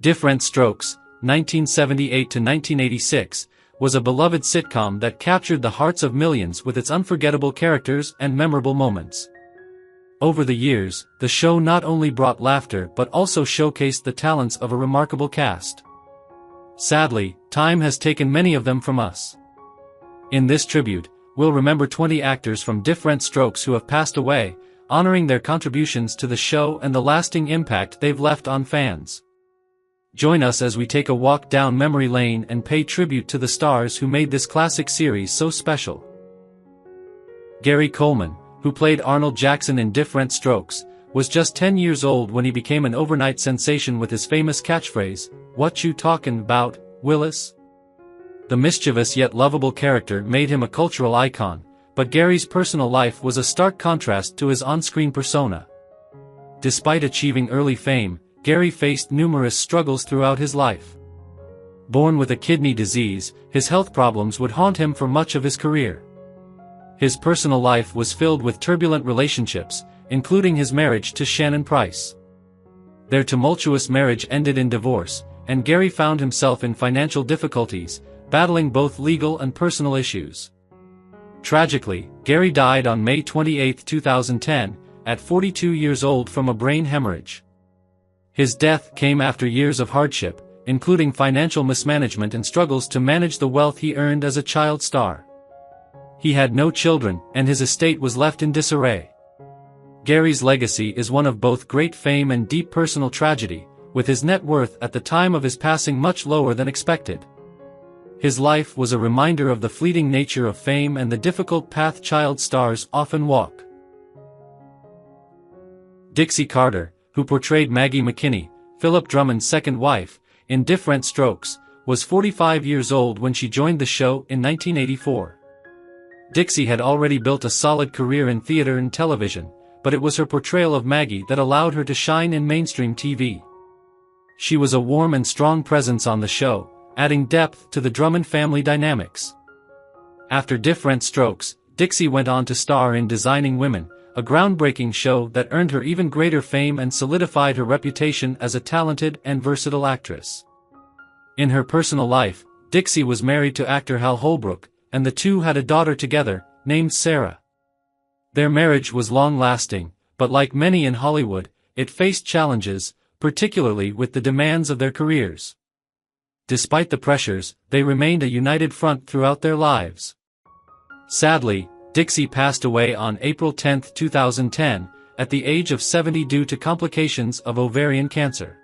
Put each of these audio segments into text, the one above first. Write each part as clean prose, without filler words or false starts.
Diff'rent Strokes, 1978 to 1986, was a beloved sitcom that captured the hearts of millions with its unforgettable characters and memorable moments. Over the years, the show not only brought laughter but also showcased the talents of a remarkable cast. Sadly, time has taken many of them from us. In this tribute, we'll remember 20 actors from Diff'rent Strokes who have passed away, honoring their contributions to the show and the lasting impact they've left on fans. Join us as we take a walk down memory lane and pay tribute to the stars who made this classic series so special. Gary Coleman, who played Arnold Jackson in Diff'rent Strokes, was just 10 years old when he became an overnight sensation with his famous catchphrase, "What you talkin' about, Willis?" The mischievous yet lovable character made him a cultural icon, but Gary's personal life was a stark contrast to his on-screen persona. Despite achieving early fame, Gary faced numerous struggles throughout his life. Born with a kidney disease, his health problems would haunt him for much of his career. His personal life was filled with turbulent relationships, including his marriage to Shannon Price. Their tumultuous marriage ended in divorce, and Gary found himself in financial difficulties, battling both legal and personal issues. Tragically, Gary died on May 28, 2010, at 42 years old from a brain hemorrhage. His death came after years of hardship, including financial mismanagement and struggles to manage the wealth he earned as a child star. He had no children, and his estate was left in disarray. Gary's legacy is one of both great fame and deep personal tragedy, with his net worth at the time of his passing much lower than expected. His life was a reminder of the fleeting nature of fame and the difficult path child stars often walk. Dixie Carter, who portrayed Maggie McKinney, Philip Drummond's second wife, in Diff'rent Strokes, was 45 years old when she joined the show in 1984. Dixie had already built a solid career in theater and television, but it was her portrayal of Maggie that allowed her to shine in mainstream TV. She was a warm and strong presence on the show, adding depth to the Drummond family dynamics. After Diff'rent Strokes, Dixie went on to star in Designing Women, a groundbreaking show that earned her even greater fame and solidified her reputation as a talented and versatile actress. In her personal life, Dixie was married to actor Hal Holbrook, and the two had a daughter together, named Sarah. Their marriage was long-lasting, but like many in Hollywood, it faced challenges, particularly with the demands of their careers. Despite the pressures, they remained a united front throughout their lives. Sadly, Dixie passed away on April 10, 2010, at the age of 70 due to complications of ovarian cancer.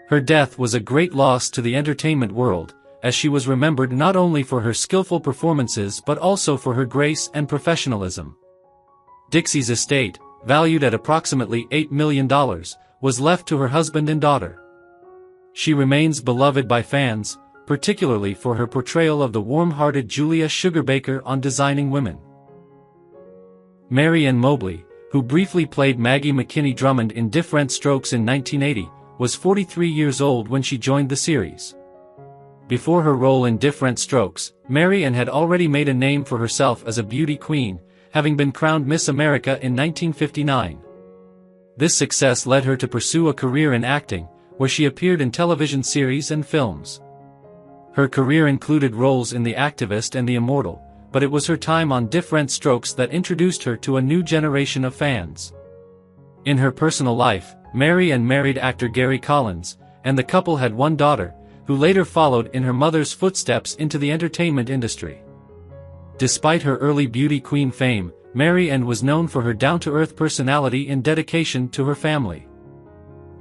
Her death was a great loss to the entertainment world, as she was remembered not only for her skillful performances but also for her grace and professionalism. Dixie's estate, valued at approximately $8 million, was left to her husband and daughter. She remains beloved by fans, particularly for her portrayal of the warm-hearted Julia Sugarbaker on Designing Women. Ann Mobley, who briefly played Maggie McKinney Drummond in Diff'rent Strokes in 1980, was 43 years old when she joined the series. Before her role in Diff'rent Strokes, Ann had already made a name for herself as a beauty queen, having been crowned Miss America in 1959. This success led her to pursue a career in acting, where she appeared in television series and films. Her career included roles in The Activist and The Immortal, but it was her time on Diff'rent Strokes that introduced her to a new generation of fans. In her personal life, Ann married actor Gary Collins, and the couple had one daughter, who later followed in her mother's footsteps into the entertainment industry. Despite her early beauty queen fame, Ann was known for her down-to-earth personality and dedication to her family.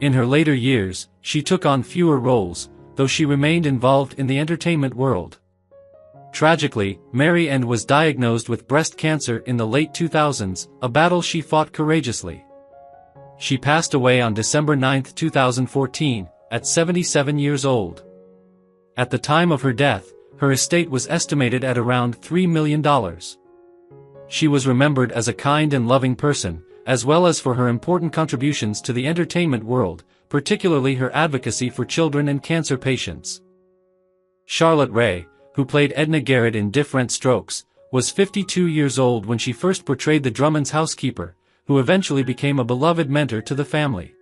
In her later years, she took on fewer roles, though she remained involved in the entertainment world. Tragically, Ann was diagnosed with breast cancer in the late 2000s, a battle she fought courageously. She passed away on December 9, 2014, at 77 years old. At the time of her death, her estate was estimated at around $3 million. She was remembered as a kind and loving person, as well as for her important contributions to the entertainment world, particularly her advocacy for children and cancer patients. Charlotte Rae, who played Edna Garrett in Diff'rent Strokes, was 52 years old when she first portrayed the Drummonds' housekeeper, who eventually became a beloved mentor to the family.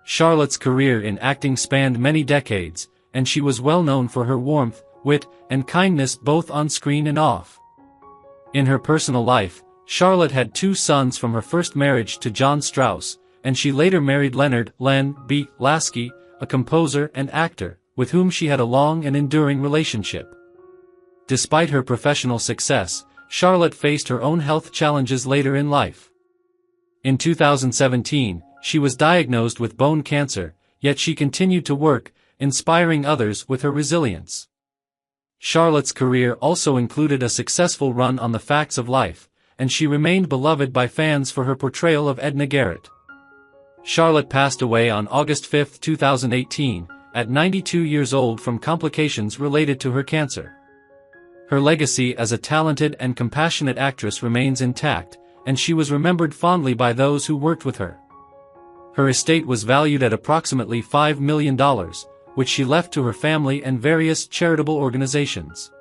Charlotte's career in acting spanned many decades, and she was well known for her warmth, wit, and kindness both on screen and off. In her personal life, Charlotte had 2 sons from her first marriage to John Strauss, and she later married Leonard "Len" B. Lasky, a composer and actor, with whom she had a long and enduring relationship. Despite her professional success, Charlotte faced her own health challenges later in life. In 2017, she was diagnosed with bone cancer, yet she continued to work, inspiring others with her resilience. Charlotte's career also included a successful run on The Facts of Life, and she remained beloved by fans for her portrayal of Edna Garrett. Charlotte passed away on August 5, 2018, at 92 years old from complications related to her cancer. Her legacy as a talented and compassionate actress remains intact, and she was remembered fondly by those who worked with her. Her estate was valued at approximately $5 million, which she left to her family and various charitable organizations.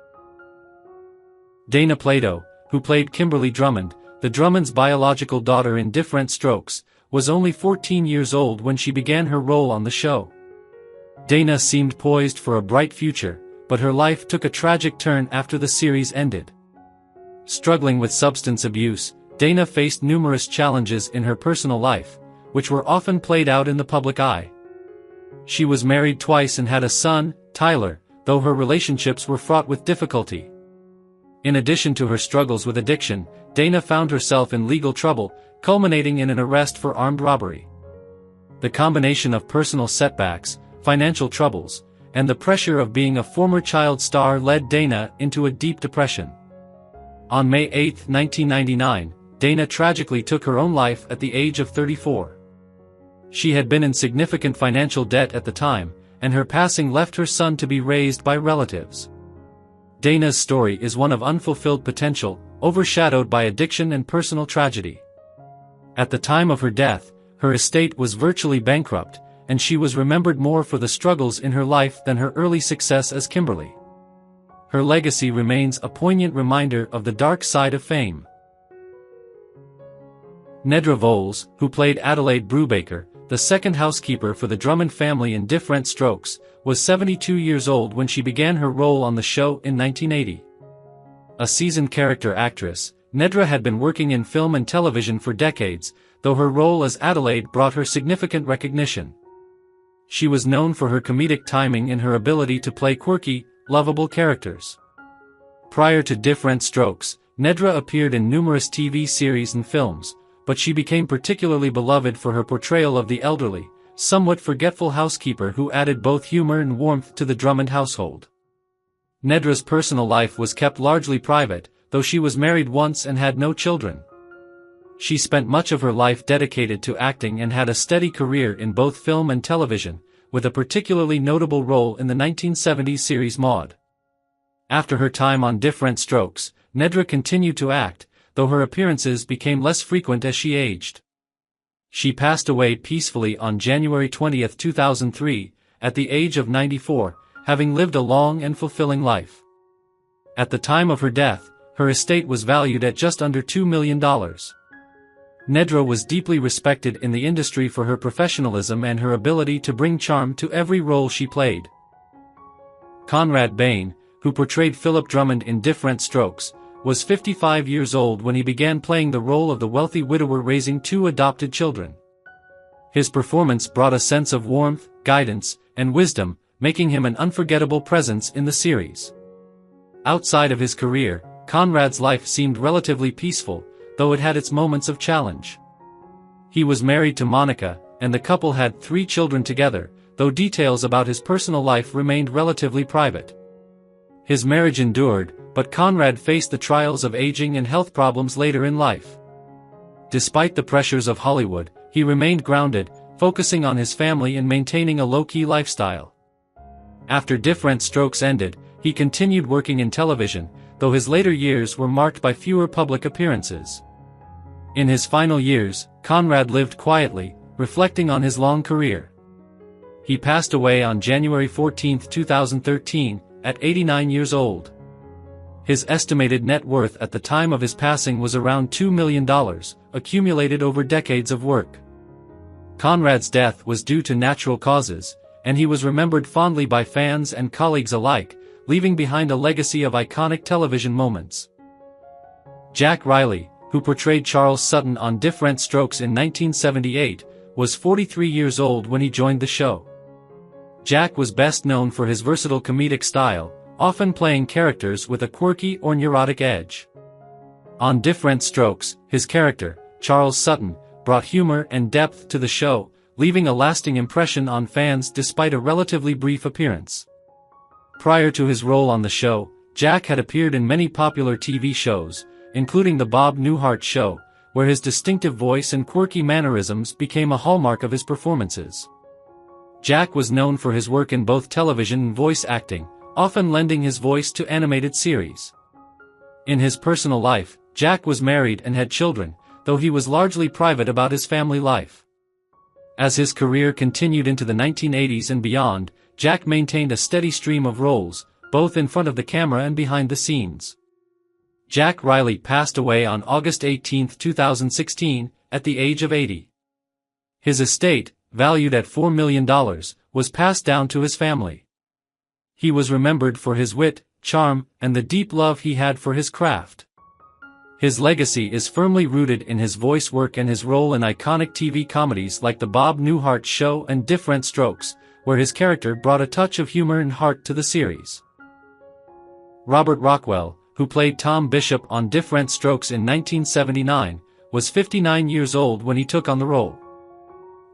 Dana Plato, who played Kimberly Drummond, the Drummonds' biological daughter in Diff'rent Strokes, was only 14 years old when she began her role on the show. Dana seemed poised for a bright future, but her life took a tragic turn after the series ended. Struggling with substance abuse, Dana faced numerous challenges in her personal life, which were often played out in the public eye. She was married twice and had a son, Tyler, though her relationships were fraught with difficulty. In addition to her struggles with addiction, Dana found herself in legal trouble, culminating in an arrest for armed robbery. The combination of personal setbacks, financial troubles, and the pressure of being a former child star led Dana into a deep depression. On May 8, 1999, Dana tragically took her own life at the age of 34. She had been in significant financial debt at the time, and her passing left her son to be raised by relatives. Dana's story is one of unfulfilled potential, overshadowed by addiction and personal tragedy. At the time of her death, her estate was virtually bankrupt, and she was remembered more for the struggles in her life than her early success as Kimberly. Her legacy remains a poignant reminder of the dark side of fame. Nedra Volz, who played Adelaide Brubaker, the second housekeeper for the Drummond family in Diff'rent Strokes, was 72 years old when she began her role on the show in 1980. A seasoned character actress, Nedra had been working in film and television for decades, though her role as Adelaide brought her significant recognition. She was known for her comedic timing and her ability to play quirky, lovable characters. Prior to Diff'rent Strokes, Nedra appeared in numerous TV series and films, but she became particularly beloved for her portrayal of the elderly, somewhat forgetful housekeeper who added both humor and warmth to the Drummond household. Nedra's personal life was kept largely private, though she was married once and had no children. She spent much of her life dedicated to acting and had a steady career in both film and television, with a particularly notable role in the 1970s series Maude. After her time on Diff'rent Strokes, Nedra continued to act, though her appearances became less frequent as she aged. She passed away peacefully on January 20, 2003, at the age of 94, having lived a long and fulfilling life. At the time of her death, her estate was valued at just under $2 million. Nedra was deeply respected in the industry for her professionalism and her ability to bring charm to every role she played. Conrad Bain, who portrayed Philip Drummond in Diff'rent Strokes, was 55 years old when he began playing the role of the wealthy widower raising 2 adopted children. His performance brought a sense of warmth, guidance, and wisdom, making him an unforgettable presence in the series. Outside of his career, Conrad's life seemed relatively peaceful, though it had its moments of challenge. He was married to Monica, and the couple had 3 children together, though details about his personal life remained relatively private. His marriage endured, but Conrad faced the trials of aging and health problems later in life. Despite the pressures of Hollywood, he remained grounded, focusing on his family and maintaining a low-key lifestyle. After Diff'rent Strokes ended, he continued working in television, though his later years were marked by fewer public appearances. In his final years, Conrad lived quietly, reflecting on his long career. He passed away on January 14, 2013, at 89 years old. His estimated net worth at the time of his passing was around $2 million, accumulated over decades of work. Conrad's death was due to natural causes, and he was remembered fondly by fans and colleagues alike, leaving behind a legacy of iconic television moments. Jack Riley, who portrayed Charles Sutton on Diff'rent Strokes in 1978, was 43 years old when he joined the show. Jack was best known for his versatile comedic style, often playing characters with a quirky or neurotic edge. On Diff'rent Strokes, his character, Charles Sutton, brought humor and depth to the show, leaving a lasting impression on fans despite a relatively brief appearance. Prior to his role on the show, Jack had appeared in many popular TV shows, including The Bob Newhart Show, where his distinctive voice and quirky mannerisms became a hallmark of his performances. Jack was known for his work in both television and voice acting, often lending his voice to animated series. In his personal life, Jack was married and had children, though he was largely private about his family life. As his career continued into the 1980s and beyond, Jack maintained a steady stream of roles, both in front of the camera and behind the scenes. Jack Riley passed away on August 18, 2016, at the age of 80. His estate, valued at $4 million, was passed down to his family. He was remembered for his wit, charm, and the deep love he had for his craft. His legacy is firmly rooted in his voice work and his role in iconic TV comedies like The Bob Newhart Show and Diff'rent Strokes, where his character brought a touch of humor and heart to the series. Robert Rockwell, who played Tom Bishop on Diff'rent Strokes in 1979, was 59 years old when he took on the role.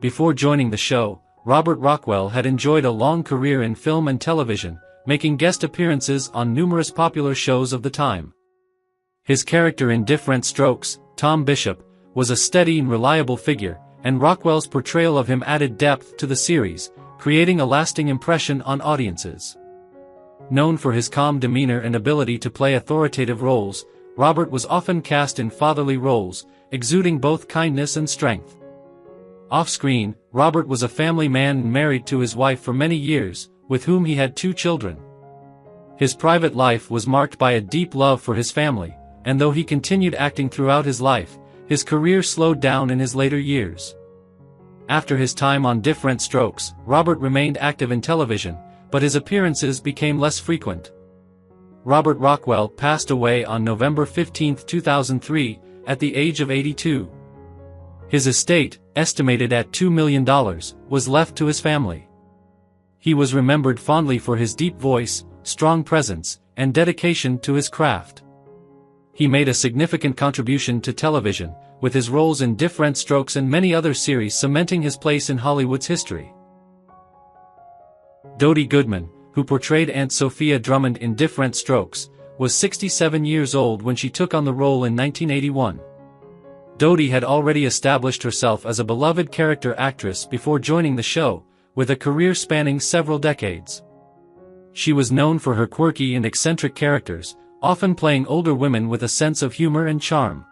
Before joining the show, Robert Rockwell had enjoyed a long career in film and television, making guest appearances on numerous popular shows of the time. His character in Diff'rent Strokes, Tom Bishop, was a steady and reliable figure, and Rockwell's portrayal of him added depth to the series, creating a lasting impression on audiences. Known for his calm demeanor and ability to play authoritative roles, Robert was often cast in fatherly roles, exuding both kindness and strength. Off-screen, Robert was a family man and married to his wife for many years, with whom he had 2 children. His private life was marked by a deep love for his family, and though he continued acting throughout his life, his career slowed down in his later years. After his time on Diff'rent Strokes, Robert remained active in television, but his appearances became less frequent. Robert Rockwell passed away on November 15, 2003, at the age of 82. His estate, estimated at $2 million, was left to his family. He was remembered fondly for his deep voice, strong presence, and dedication to his craft. He made a significant contribution to television, with his roles in Diff'rent Strokes and many other series cementing his place in Hollywood's history. Dodie Goodman, who portrayed Aunt Sophia Drummond in Diff'rent Strokes, was 67 years old when she took on the role in 1981. Dodie had already established herself as a beloved character actress before joining the show, with a career spanning several decades. She was known for her quirky and eccentric characters, often playing older women with a sense of humor and charm.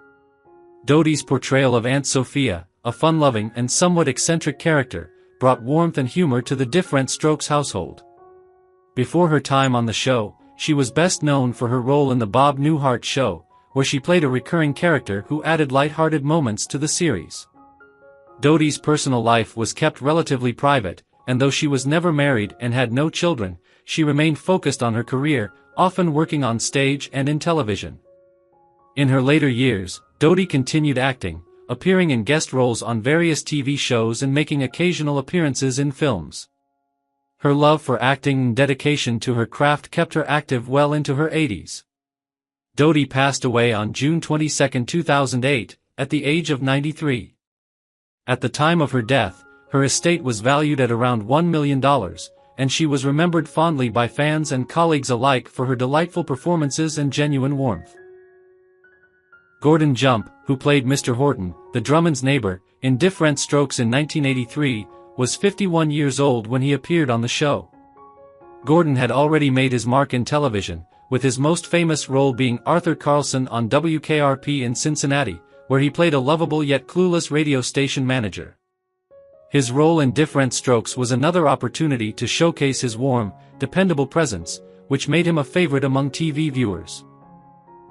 Dodie's portrayal of Aunt Sophia, a fun-loving and somewhat eccentric character, brought warmth and humor to the Diff'rent Strokes household. Before her time on the show, she was best known for her role in The Bob Newhart Show, where she played a recurring character who added light-hearted moments to the series. Dodie's personal life was kept relatively private, and though she was never married and had no children, she remained focused on her career, often working on stage and in television. In her later years, Dodie continued acting, appearing in guest roles on various TV shows and making occasional appearances in films. Her love for acting and dedication to her craft kept her active well into her 80s. Dodie passed away on June 22, 2008, at the age of 93. At the time of her death, her estate was valued at around $1 million, and she was remembered fondly by fans and colleagues alike for her delightful performances and genuine warmth. Gordon Jump, who played Mr. Horton, the Drummonds' neighbor, in Diff'rent Strokes in 1983, was 51 years old when he appeared on the show. Gordon had already made his mark in television, with his most famous role being Arthur Carlson on WKRP in Cincinnati, where he played a lovable yet clueless radio station manager. His role in Diff'rent Strokes was another opportunity to showcase his warm, dependable presence, which made him a favorite among TV viewers.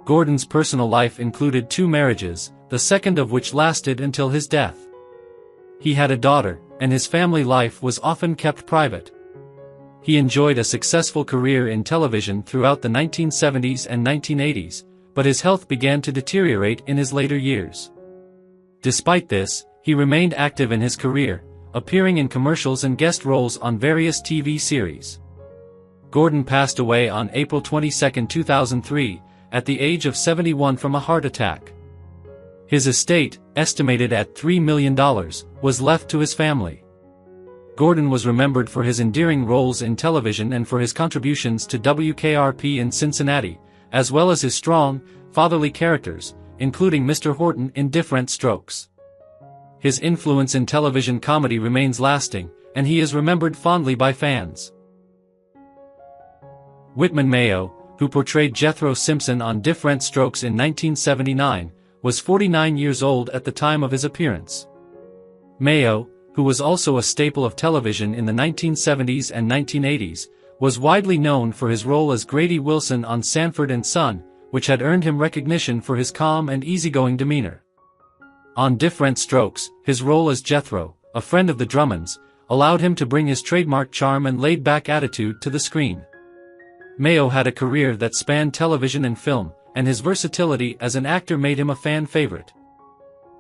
Gordon's personal life included 2 marriages, the second of which lasted until his death. He had a daughter, and his family life was often kept private. He enjoyed a successful career in television throughout the 1970s and 1980s, but his health began to deteriorate in his later years. Despite this, he remained active in his career, appearing in commercials and guest roles on various TV series. Gordon passed away on April 22, 2003, at the age of 71 from a heart attack. His estate, estimated at $3 million, was left to his family. Gordon was remembered for his endearing roles in television and for his contributions to WKRP in Cincinnati, as well as his strong, fatherly characters, including Mr. Horton in Diff'rent Strokes. His influence in television comedy remains lasting, and he is remembered fondly by fans. Whitman Mayo, who portrayed Jethro Simpson on Diff'rent Strokes in 1979, was 49 years old at the time of his appearance. Mayo, who was also a staple of television in the 1970s and 1980s, was widely known for his role as Grady Wilson on Sanford and Son, which had earned him recognition for his calm and easygoing demeanor. On Diff'rent Strokes, his role as Jethro, a friend of the Drummonds, allowed him to bring his trademark charm and laid-back attitude to the screen. Mayo had a career that spanned television and film, and his versatility as an actor made him a fan favorite.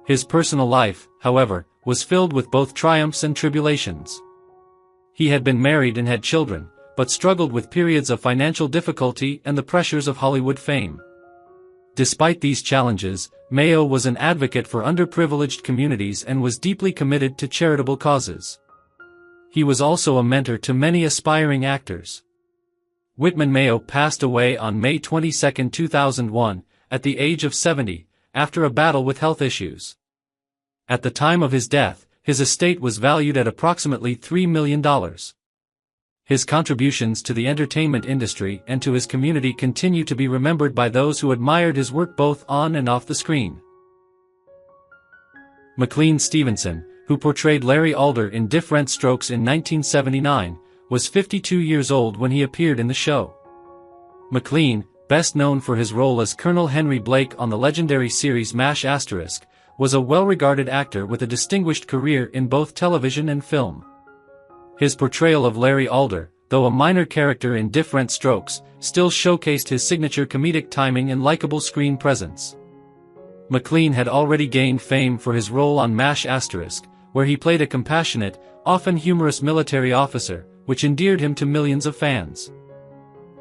His personal life, however, was filled with both triumphs and tribulations. He had been married and had children, but struggled with periods of financial difficulty and the pressures of Hollywood fame. Despite these challenges, Mayo was an advocate for underprivileged communities and was deeply committed to charitable causes. He was also a mentor to many aspiring actors. Whitman Mayo passed away on May 22, 2001, at the age of 70, after a battle with health issues. At the time of his death, his estate was valued at approximately $3 million. His contributions to the entertainment industry and to his community continue to be remembered by those who admired his work both on and off the screen. McLean Stevenson, who portrayed Larry Alder in Diff'rent Strokes in 1979, was 52 years old when he appeared in the show. McLean, best known for his role as Colonel Henry Blake on the legendary series MASH*, was a well-regarded actor with a distinguished career in both television and film. His portrayal of Larry Alder, though a minor character in Diff'rent Strokes, still showcased his signature comedic timing and likable screen presence. McLean had already gained fame for his role on MASH*, where he played a compassionate, often humorous military officer, which endeared him to millions of fans.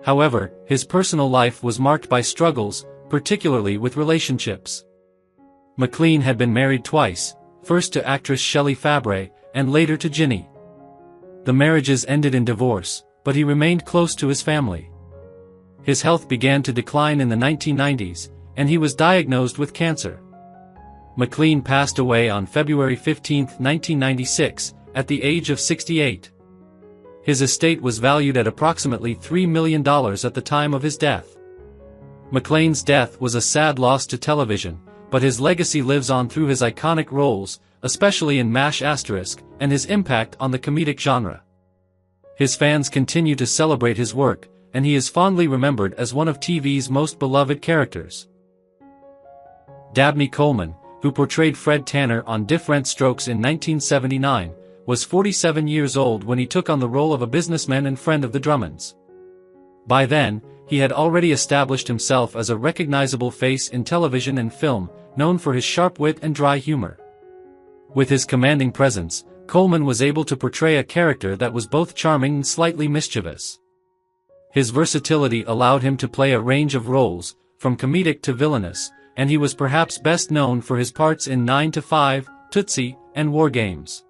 However, his personal life was marked by struggles, particularly with relationships. McLean had been married twice, first to actress Shelley Fabre, and later to Ginny. The marriages ended in divorce, but he remained close to his family. His health began to decline in the 1990s, and he was diagnosed with cancer. McLean passed away on February 15, 1996, at the age of 68. His estate was valued at approximately $3 million at the time of his death. McLean's death was a sad loss to television, but his legacy lives on through his iconic roles, especially in MASH*, and his impact on the comedic genre. His fans continue to celebrate his work, and he is fondly remembered as one of TV's most beloved characters. Dabney Coleman, who portrayed Fred Tanner on Diff'rent Strokes in 1979, was 47 years old when he took on the role of a businessman and friend of the Drummonds. By then, he had already established himself as a recognizable face in television and film, known for his sharp wit and dry humor. With his commanding presence, Coleman was able to portray a character that was both charming and slightly mischievous. His versatility allowed him to play a range of roles, from comedic to villainous, and he was perhaps best known for his parts in 9 to 5, Tootsie, and War Games.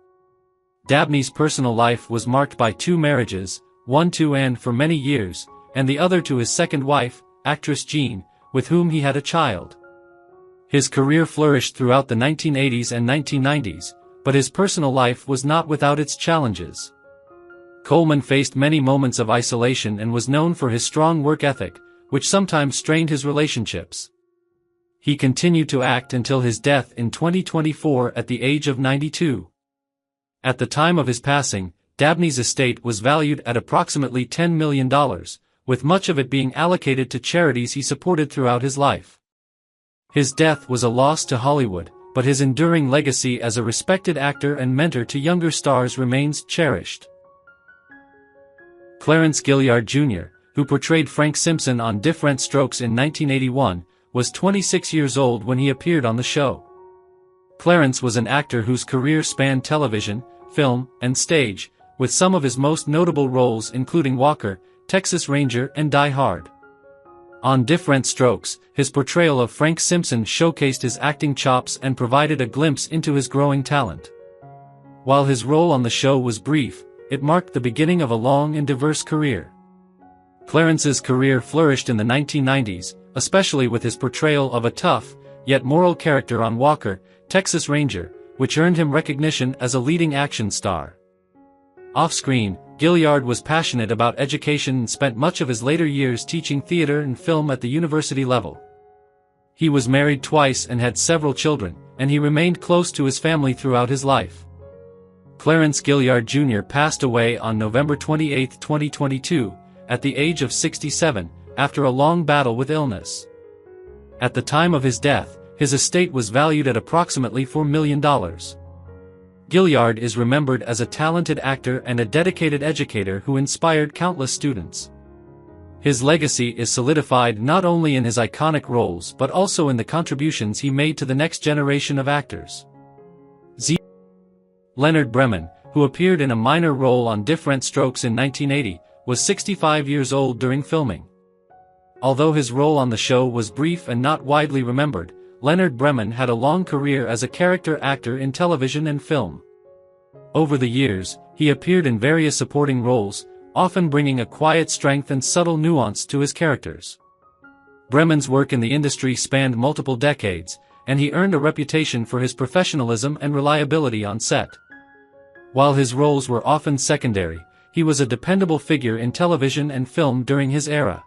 Dabney's personal life was marked by 2 marriages, one to Ann for many years, and the other to his second wife, actress Jean, with whom he had a child. His career flourished throughout the 1980s and 1990s, but his personal life was not without its challenges. Coleman faced many moments of isolation and was known for his strong work ethic, which sometimes strained his relationships. He continued to act until his death in 2024 at the age of 92. At the time of his passing, Dabney's estate was valued at approximately $10 million, with much of it being allocated to charities he supported throughout his life. His death was a loss to Hollywood, but his enduring legacy as a respected actor and mentor to younger stars remains cherished. Clarence Gilyard Jr., who portrayed Frank Simpson on Diff'rent Strokes in 1981, was 26 years old when he appeared on the show. Clarence was an actor whose career spanned television, film, and stage, with some of his most notable roles including Walker, Texas Ranger, and Die Hard. On Diff'rent Strokes, his portrayal of Frank Simpson showcased his acting chops and provided a glimpse into his growing talent. While his role on the show was brief, it marked the beginning of a long and diverse career. Clarence's career flourished in the 1990s, especially with his portrayal of a tough, yet moral character on Walker, Texas Ranger, which earned him recognition as a leading action star. Off-screen, Gilyard was passionate about education and spent much of his later years teaching theater and film at the university level. He was married twice and had several children, and he remained close to his family throughout his life. Clarence Gilyard Jr. passed away on November 28, 2022, at the age of 67, after a long battle with illness. At the time of his death, his estate was valued at approximately $4 million. Gilyard is remembered as a talented actor and a dedicated educator who inspired countless students. His legacy is solidified not only in his iconic roles but also in the contributions he made to the next generation of actors. Leonard Bremen, who appeared in a minor role on Diff'rent Strokes in 1980, was 65 years old during filming. Although his role on the show was brief and not widely remembered, Leonard Bremen had a long career as a character actor in television and film. Over the years, he appeared in various supporting roles, often bringing a quiet strength and subtle nuance to his characters. Bremen's work in the industry spanned multiple decades, and he earned a reputation for his professionalism and reliability on set. While his roles were often secondary, he was a dependable figure in television and film during his era.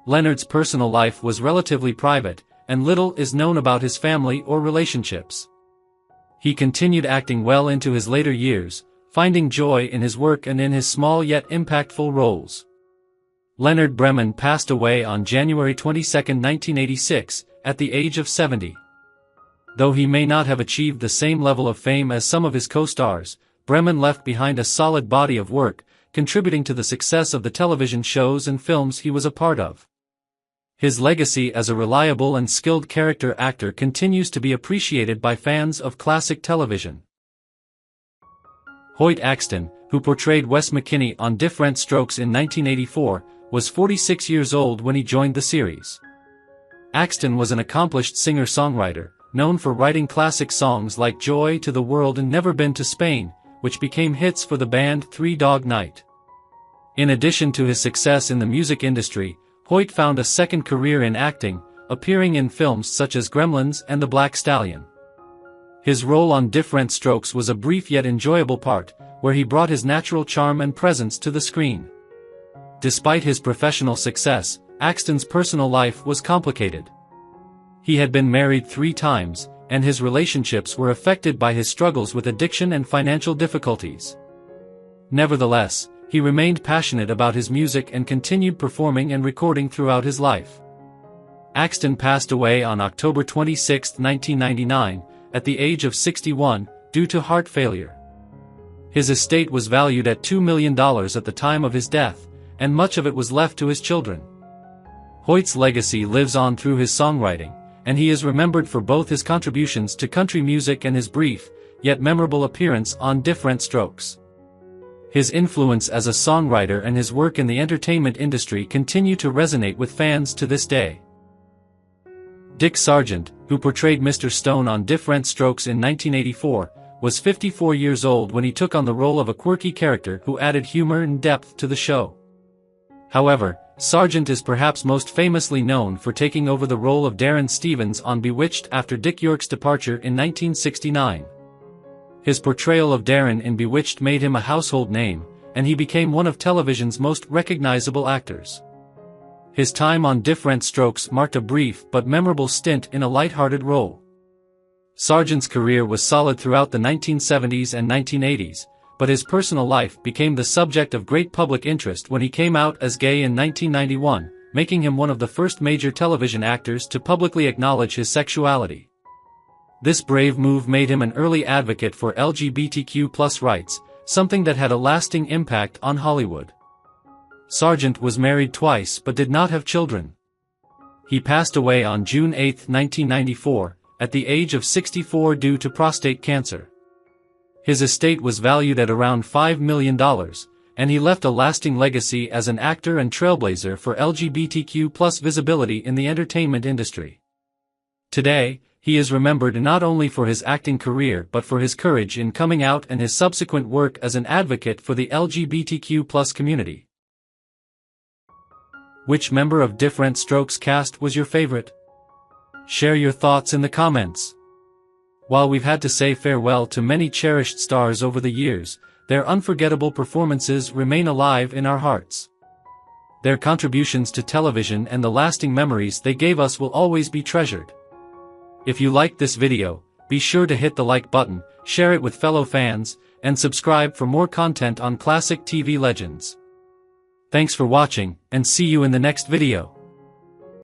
Leonard's personal life was relatively private, and little is known about his family or relationships. He continued acting well into his later years, finding joy in his work and in his small yet impactful roles. Leonard Bremen passed away on January 22, 1986, at the age of 70. Though he may not have achieved the same level of fame as some of his co-stars, Bremen left behind a solid body of work, contributing to the success of the television shows and films he was a part of. His legacy as a reliable and skilled character actor continues to be appreciated by fans of classic television. Hoyt Axton, who portrayed Wes McKinney on Diff'rent Strokes in 1984, was 46 years old when he joined the series. Axton was an accomplished singer-songwriter, known for writing classic songs like Joy to the World and Never Been to Spain, which became hits for the band Three Dog Night. In addition to his success in the music industry, Hoyt found a second career in acting, appearing in films such as Gremlins and The Black Stallion. His role on Diff'rent Strokes was a brief yet enjoyable part, where he brought his natural charm and presence to the screen. Despite his professional success, Axton's personal life was complicated. He had been married 3 times, and his relationships were affected by his struggles with addiction and financial difficulties. Nevertheless, he remained passionate about his music and continued performing and recording throughout his life. Axton passed away on October 26, 1999, at the age of 61, due to heart failure. His estate was valued at $2 million at the time of his death, and much of it was left to his children. Hoyt's legacy lives on through his songwriting, and he is remembered for both his contributions to country music and his brief, yet memorable appearance on Diff'rent Strokes. His influence as a songwriter and his work in the entertainment industry continue to resonate with fans to this day. Dick Sargent, who portrayed Mr. Stone on Diff'rent Strokes in 1984, was 54 years old when he took on the role of a quirky character who added humor and depth to the show. However, Sargent is perhaps most famously known for taking over the role of Darren Stevens on Bewitched after Dick York's departure in 1969. His portrayal of Darren in Bewitched made him a household name, and he became one of television's most recognizable actors. His time on Diff'rent Strokes marked a brief but memorable stint in a light-hearted role. Sargent's career was solid throughout the 1970s and 1980s, but his personal life became the subject of great public interest when he came out as gay in 1991, making him one of the first major television actors to publicly acknowledge his sexuality. This brave move made him an early advocate for LGBTQ+ rights, something that had a lasting impact on Hollywood. Sargent was married twice but did not have children. He passed away on June 8, 1994, at the age of 64 due to prostate cancer. His estate was valued at around $5 million, and he left a lasting legacy as an actor and trailblazer for LGBTQ+ visibility in the entertainment industry. Today, he is remembered not only for his acting career but for his courage in coming out and his subsequent work as an advocate for the LGBTQ+ community. Which member of Diff'rent Strokes cast was your favorite? Share your thoughts in the comments. While we've had to say farewell to many cherished stars over the years, their unforgettable performances remain alive in our hearts. Their contributions to television and the lasting memories they gave us will always be treasured. If you liked this video, be sure to hit the like button, share it with fellow fans, and subscribe for more content on classic TV legends. Thanks for watching, and see you in the next video.